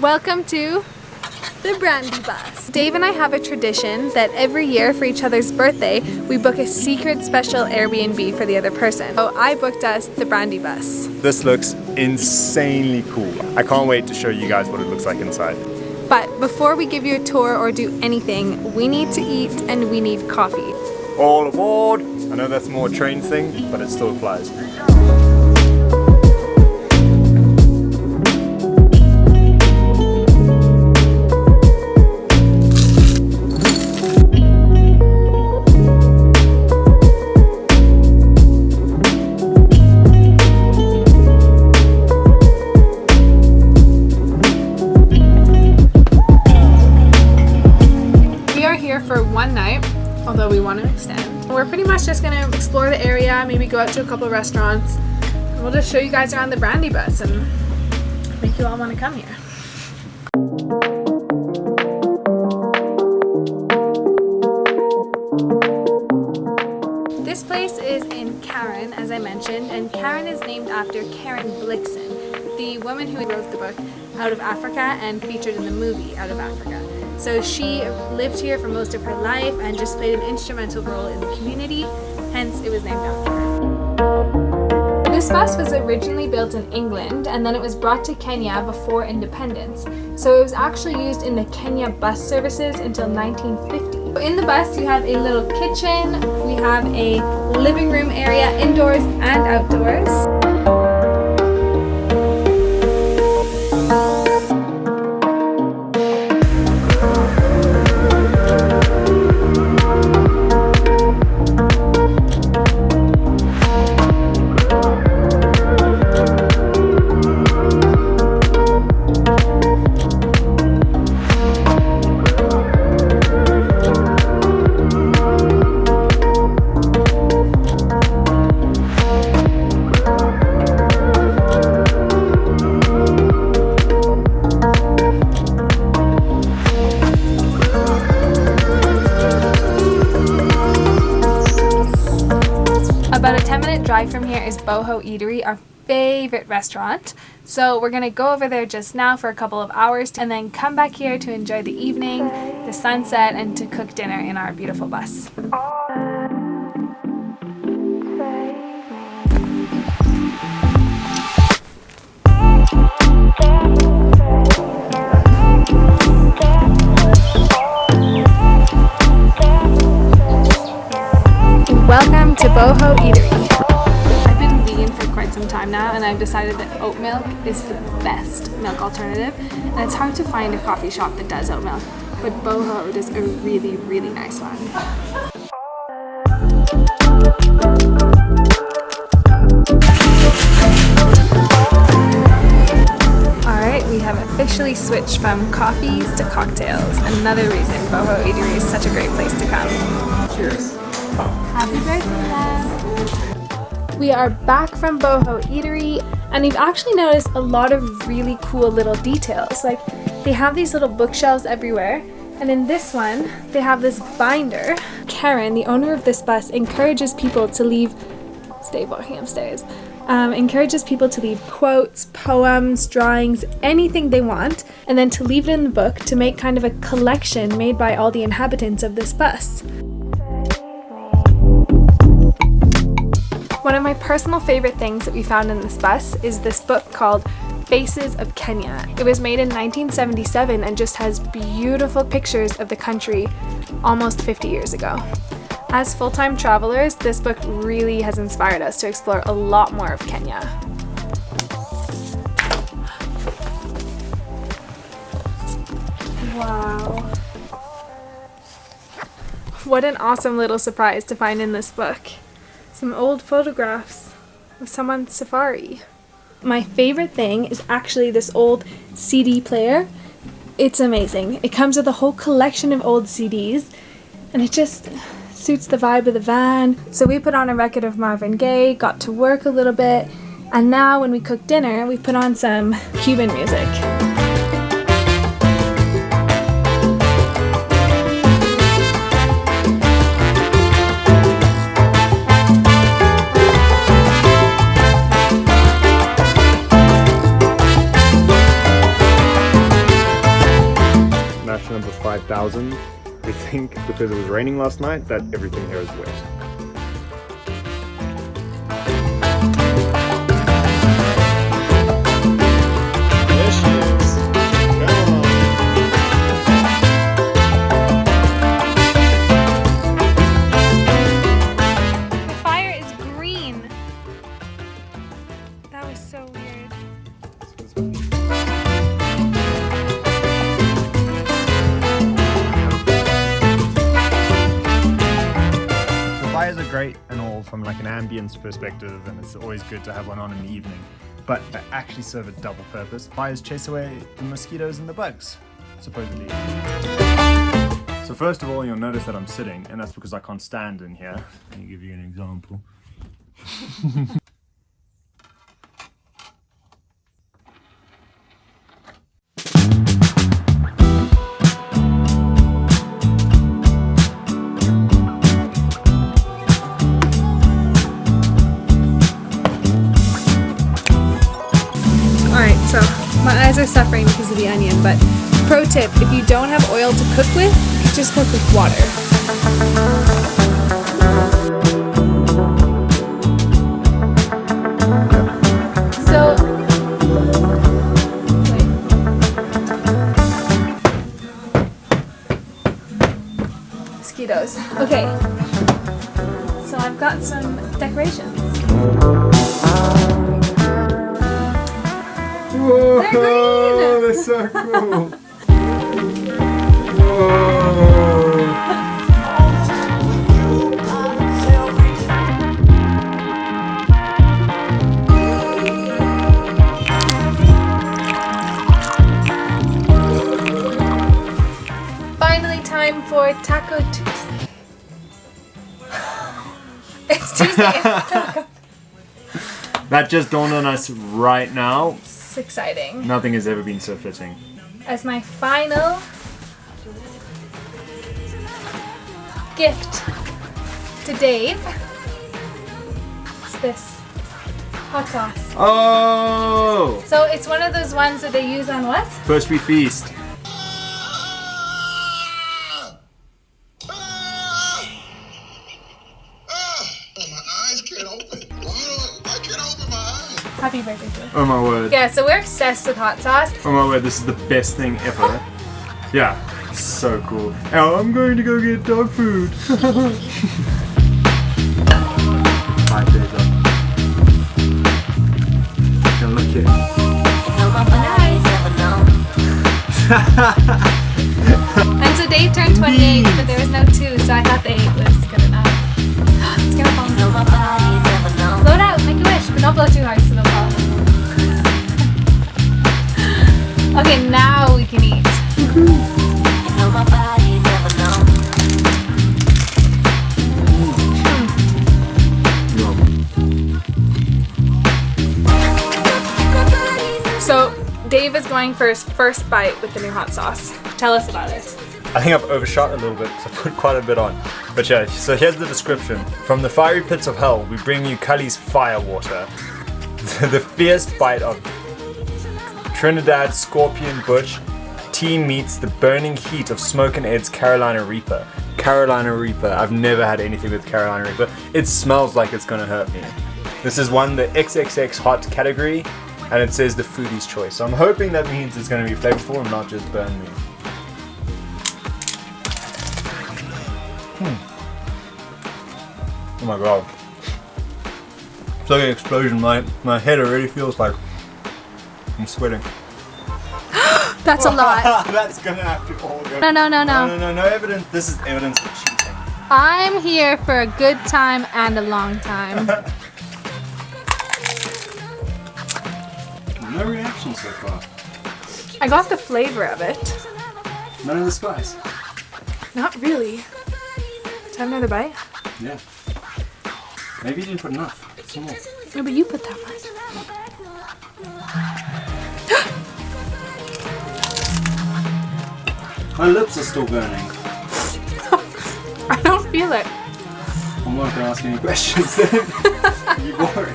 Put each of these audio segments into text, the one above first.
Welcome to the Brandy Bus. Dave and I have a tradition that every year for each other's birthday, we book a secret special Airbnb for the other person. So I booked us the Brandy Bus. This looks insanely cool. I can't wait to show you guys what it looks like inside. But before we give you a tour or do anything, we need to eat and we need coffee. All aboard! I know that's more a train thing, but it still applies. For one night, although we want to extend. We're pretty much just going to explore the area, maybe go out to a couple of restaurants, and we'll just show you guys around the Brandy Bus and make you all want to come here. This place is in Karen, as I mentioned, and Karen is named after Karen Blixen, the woman who wrote the book Out of Africa and featured in the movie Out of Africa. So she lived here for most of her life and just played an instrumental role in the community, hence it was named after her. This bus was originally built in England and then it was brought to Kenya before independence. So it was actually used in the Kenya bus services until 1950. In the bus you have a little kitchen, we have a living room area indoors and outdoors. About a 10-minute drive from here is Boho Eatery, our favorite restaurant. So we're gonna go over there just now for a couple of hours and then come back here to enjoy the evening, the sunset, and to cook dinner in our beautiful bus. Welcome to Boho Eatery. I've been vegan for quite some time now and I've decided that oat milk is the best milk alternative, and it's hard to find a coffee shop that does oat milk, but Boho does a really, really nice one. Alright, we have officially switched from coffees to cocktails. Another reason Boho Eatery is such a great place to come. Cheers. Happy birthday, love! We are back from Boho Eatery and we've actually noticed a lot of really cool little details. Like, they have these little bookshelves everywhere, and in this one they have this binder. Karen, the owner of this bus, encourages people to leave, stay walking upstairs, encourages people to leave quotes, poems, drawings, anything they want, and then to leave it in the book to make kind of a collection made by all the inhabitants of this bus. One of my personal favorite things that we found in this bus is this book called Faces of Kenya. It was made in 1977 and just has beautiful pictures of the country almost 50 years ago. As full-time travelers, this book really has inspired us to explore a lot more of Kenya. Wow. What an awesome little surprise to find in this book. Some old photographs of someone's safari. My favorite thing is actually this old CD player. It's amazing. It comes with a whole collection of old CDs and it just suits the vibe of the van. So we put on a record of Marvin Gaye, got to work a little bit, and now when we cook dinner we put on some Cuban music. number 5,000. We think because it was raining last night that everything here is wet. There she is. Come on. The fire is green. That was so weird. Fires are great and all from like an ambience perspective, and it's always good to have one on in the evening, but they actually serve a double purpose. Fires chase away the mosquitoes and the bugs, supposedly. So first of all, you'll notice that I'm sitting, and that's because I can't stand in here. Let me give you an example. Alright, so my eyes are suffering because of the onion, but pro tip, if you don't have oil to cook with, just cook with water. So, mosquitoes. Okay, so I've got some decorations. Whoa, They're green! that's so cool. Whoa. Finally time for Taco Tuesday. It's Tuesday. It's taco. That just dawned on us right now. It's exciting. Nothing has ever been so fitting. As my final gift to Dave, it's this hot sauce. Oh! So it's one of those ones that they use on what? First we feast. Happy birthday to you. Oh my word. Yeah, so we're obsessed with hot sauce. Oh my word, this is the best thing ever. Yeah, so cool. Now I'm going to go get dog food. Hi, Deja. Now look here. And so Dave turned 28, but there was no 2, so I thought the 8 was good enough. It's gonna fall. Blow it out, make a wish, but don't blow too hard so it'll fall. Okay, now we can eat. So Dave is going for his first bite with the new hot sauce. Tell us about it. I think I've overshot a little bit because I put quite a bit on. But yeah, so here's the description. From the fiery pits of hell, we bring you Cully's fire water. The fierce bite of Trinidad scorpion butch. Tea meets the burning heat of Smoke and Ed's Carolina Reaper. Carolina Reaper, I've never had anything with Carolina Reaper. It smells like it's gonna hurt me. This is one, the XXX hot category, and it says the foodie's choice. So I'm hoping that means it's gonna be flavorful and not just burn me. Oh my god. It's like an explosion. My head already feels like I'm sweating. That's a lot. That's gonna have to all go. No evidence. This is evidence of cheating. I'm here for a good time and a long time. No reaction so far. I got the flavor of it. None of the spice. Not really. Let's have another bite. Yeah. Maybe you didn't put enough. Some more. No, but you put that much. My lips are still burning. I don't feel it. I'm not gonna ask any questions then. You're boring.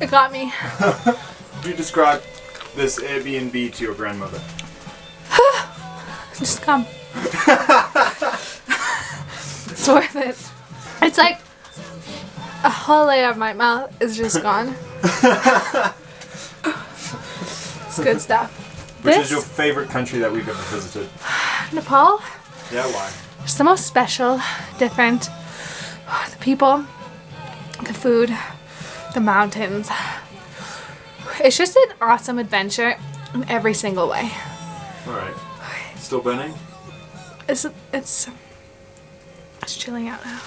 It got me. You describe this Airbnb to your grandmother? Just come. It's worth it. It's like a whole layer of my mouth is just gone. It's good stuff. Which is your favorite country that we've ever visited? Nepal. Yeah, why? It's the most special, different. The people, the food, the mountains. It's just an awesome adventure in every single way. Alright. Still burning? It's chilling out now.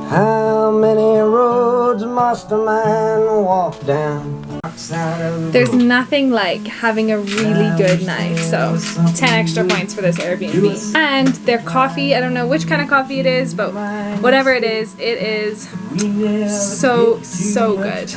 How many roads must a man walk down? There's nothing like having a really good night, so 10 extra points for this Airbnb. And their coffee, I don't know which kind of coffee it is, but whatever it is so good.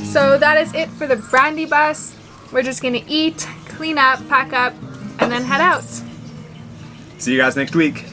So that is it for the Brandy Bus. We're just gonna eat, clean up, pack up, and then head out. See you guys next week.